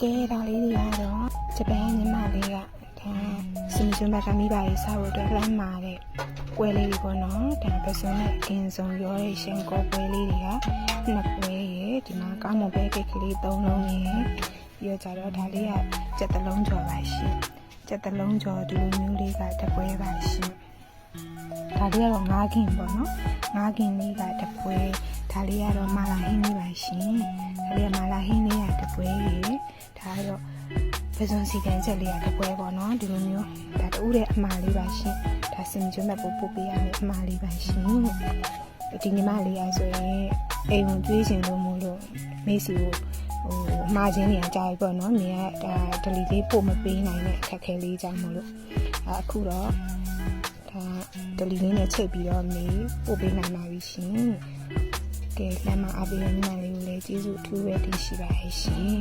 ကဲဒါလေးတွေကတော့ဂျပန်ညီမလေးကဒါစင်စွန်းဘက်ကမိပါရေးစားဖို့အတွက်လမ်းမာတဲ့ပွဲလေးတွေပေါ့နော်ဒါပစုံနဲ့အကင်စုံရောတဲ့ရှင်ကောပွဲလေးတွေကနှစ်ပွဲရေဒီမှာကောင်းမွန်ပဲကိတ်ကလေး၃လုံးရေပြီးတော့ကြတော့ဒါလေးကကြက်တလုံးကျော်ပါရှင်ကြက်တလုံးကျော်ဒီလိုမျိုးလေးကတစ်ပွဲပါရှင်ဒါလေးကတော့ငါးခင်ပေါ့နော်ငါးခင်လေးကတစ်ပွဲဒါလေးကတော့မာလာဟင်းလေးပါရှင်ဒါလေးကမာလာဟင်းလေးကတစ်ပွဲရေဒါကတော့ပစုံစီကန်ချက်လေးကတစ်ပွဲပေါ့နော်ဒီလိုမျိုးဒါတူးတဲ့အမှားလေးပါရှင်ဒါစင်ကျွန်းမဲ့ပို့ပေးရမယ်အမှားလေးပါရှင်ဒီညီမလေးအားဆိုရင်အိမ်ဝင်တွေးရှင်လို့မို့လို့မေးစီကိုမှားခြင်းနေကြပြီပေါ့နော်နေကဒါဒလီလေးပို့မပေးနိုင်တဲ့အခက်ခဲလေးကြောင့်မို့လို့အခုတော့ဒါဒလီလေးနဲ့ချိန်ပြီးတော့မေးပို့ပေးနိုင်ပါပြီရှင်ကဲလမ်းမအပေးရညီမလေးကိုလည်းကျေးဇူးအထူးပဲတင်ရှိပါရဲ့ရှင်